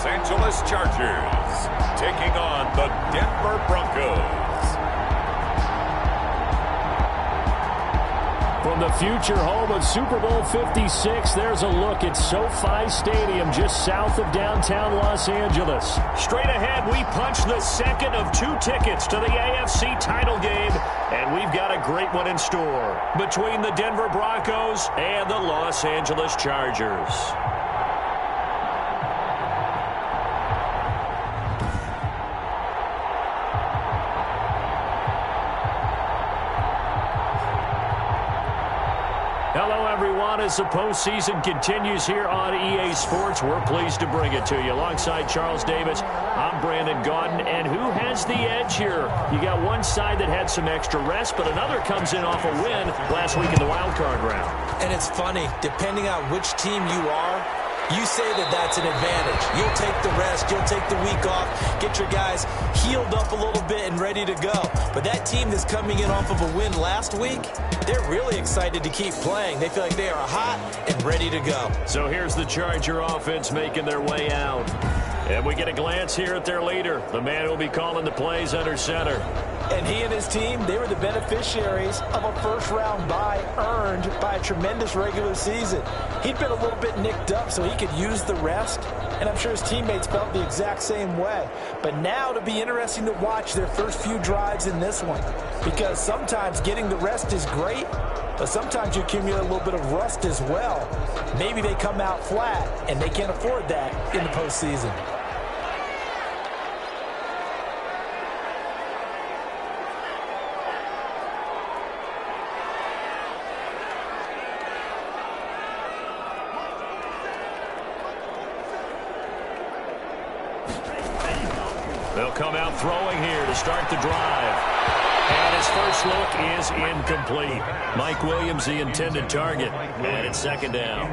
Angeles Chargers taking on the Denver Broncos. From the future home of Super Bowl 56, there's a look at SoFi Stadium just south of downtown Los Angeles. Straight ahead, we punch the second of 2 tickets to the AFC title game, and we've got a great one in store between the Denver Broncos and the Los Angeles Chargers. Hello, everyone. As the postseason continues here on EA Sports, we're pleased to bring it to you. Alongside Charles Davis, I'm Brandon Gaudin. And who has the edge here? You got one side that had some extra rest, but another comes in off a win last week in the wild card round. And it's funny, depending on which team you are, you say that that's an advantage. You'll take the rest. You'll take the week off. Get your guys healed up a little bit and ready to go. But that team that's coming in off of a win last week, they're really excited to keep playing. They feel like they are hot and ready to go. So here's the Charger offense making their way out. And we get a glance here at their leader, the man who'll be calling the plays under center. And he and his team, they were the beneficiaries of a first-round bye earned by a tremendous regular season. He'd been a little bit nicked up, so he could use the rest, and I'm sure his teammates felt the exact same way. But now it'll be interesting to watch their first few drives in this one, because sometimes getting the rest is great, but sometimes you accumulate a little bit of rust as well. Maybe they come out flat, and they can't afford that in the postseason. They'll come out throwing here to start the drive. And his first look is incomplete. Mike Williams, the intended target. And it's second down.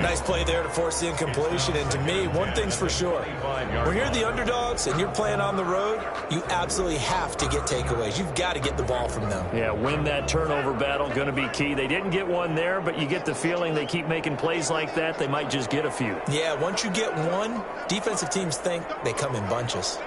Nice play there to force the incompletion. And to me, one thing's for sure. When you're the underdogs and you're playing on the road, you absolutely have to get takeaways. You've got to get the ball from them. Yeah, win that turnover battle, going to be key. They didn't get one there, but you get the feeling they keep making plays like that, they might just get a few. Yeah, once you get one, defensive teams think they come in bunches.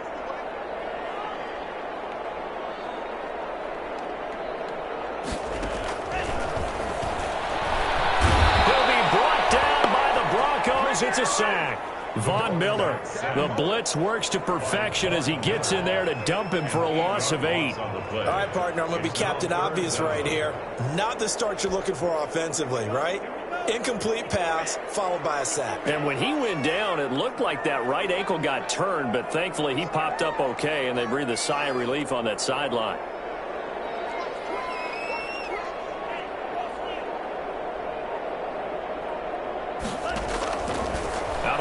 It's a sack. Von Miller, the blitz works to perfection as he gets in there to dump him for a loss of 8. All right, partner, I'm going to be Captain Obvious right here. Not the start you're looking for offensively, right? Incomplete pass followed by a sack. And when he went down, it looked like that right ankle got turned, but thankfully he popped up okay, and they breathed a sigh of relief on that sideline.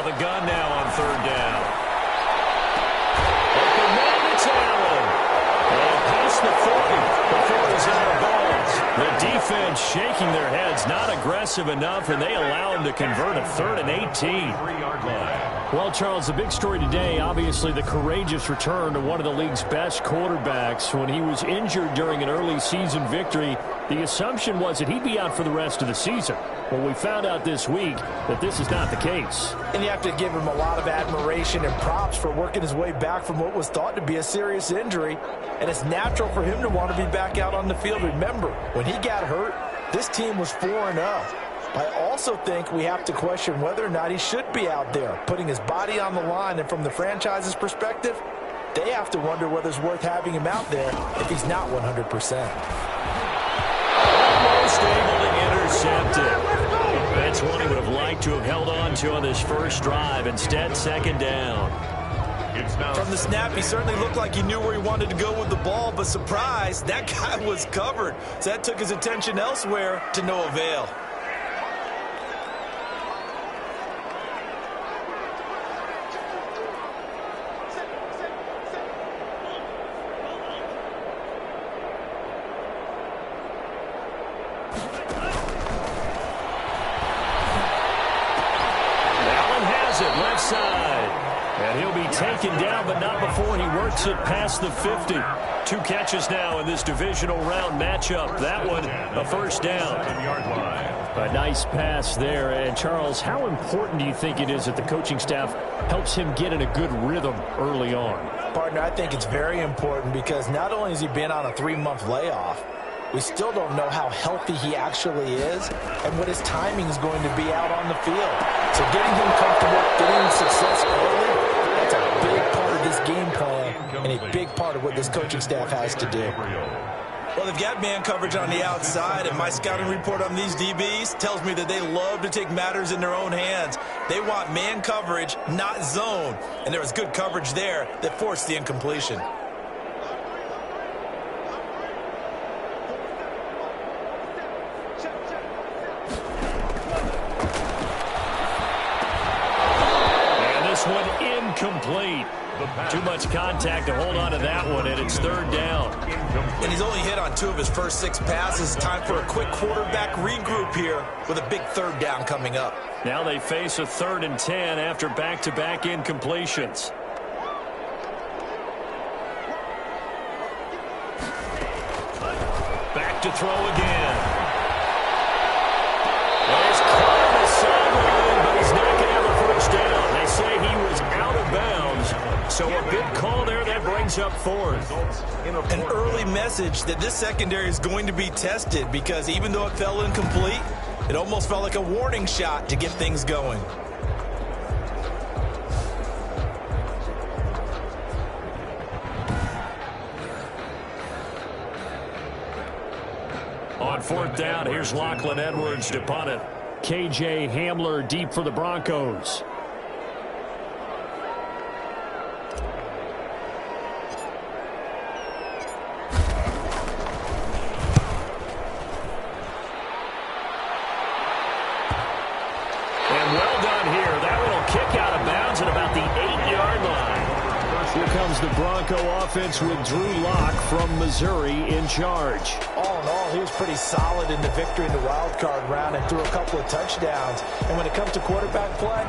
The gun now on third down. Open man, it's Allen. And past the 40 before he's out of bounds. The defense shaking their heads, not aggressive enough, and they allow him to convert a 3rd and 18. Well, Charles, the big story today, obviously the courageous return to one of the league's best quarterbacks. When he was injured during an early season victory, the assumption was that he'd be out for the rest of the season. Well, we found out this week that this is not the case. And you have to give him a lot of admiration and props for working his way back from what was thought to be a serious injury. And it's natural for him to want to be back out on the field. Remember, when he got hurt, this team was 4-0. I also think we have to question whether or not he should be out there, putting his body on the line. And from the franchise's perspective, they have to wonder whether it's worth having him out there if he's not 100%. Almost able to intercept it. That's one he would have liked to have held on to on this first drive. Instead, second down. From the snap, he certainly looked like he knew where he wanted to go with the ball, but surprise, that guy was covered. So that took his attention elsewhere to no avail. Left side. And he'll be taken down, but not before he works it past the 50. 2 catches now in this divisional round matchup. That one, a first down. A nice pass there. And, Charles, how important do you think it is that the coaching staff helps him get in a good rhythm early on? Partner, I think it's very important because not only has he been on a 3-month layoff, we still don't know how healthy he actually is and what his timing is going to be out on the field. So getting him comfortable, getting him success early, that's a big part of this game plan and a big part of what this coaching staff has to do. Well, they've got man coverage on the outside, and my scouting report on these DBs tells me that they love to take matters in their own hands. They want man coverage, not zone, and there was good coverage there that forced the incompletion. And this one incomplete. Too much contact to hold on to that one, and it's 3rd down. And he's only hit on 2 of his first 6 passes. Time for a quick quarterback regroup here with a big 3rd down coming up. Now they face a 3rd and 10 after back-to-back incompletions. Back to throw again. Well, he's caught on the sideline, but he's not going to have a first down. They say he was out of bounds. So a big call there that brings up 4th. An early message that this secondary is going to be tested because even though it fell incomplete, it almost felt like a warning shot to get things going. On 4th down, here's Lachlan Edwards to punt it. KJ Hamler deep for the Broncos. The Bronco offense with Drew Lock from Missouri in charge. All in all, he was pretty solid in the victory in the wild card round and threw a couple of touchdowns. And when it comes to quarterback play,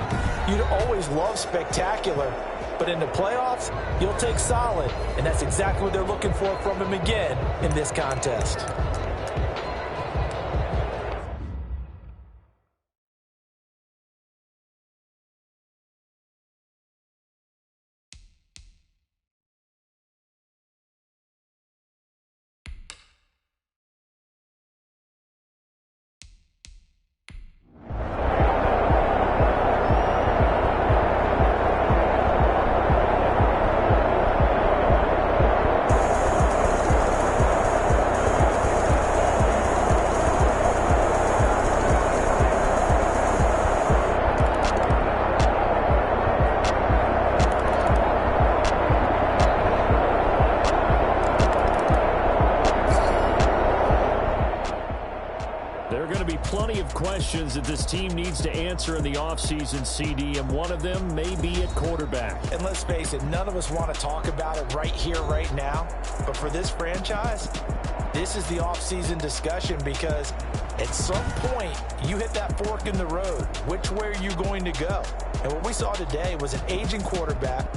you'd always love spectacular. But in the playoffs, you'll take solid. And that's exactly what they're looking for from him again in this contest. Questions that this team needs to answer in the offseason, CD, and one of them may be at quarterback. And let's face it, none of us want to talk about it right here, right now. But for this franchise, this is the offseason discussion because at some point, you hit that fork in the road. Which way are you going to go? And what we saw today was an aging quarterback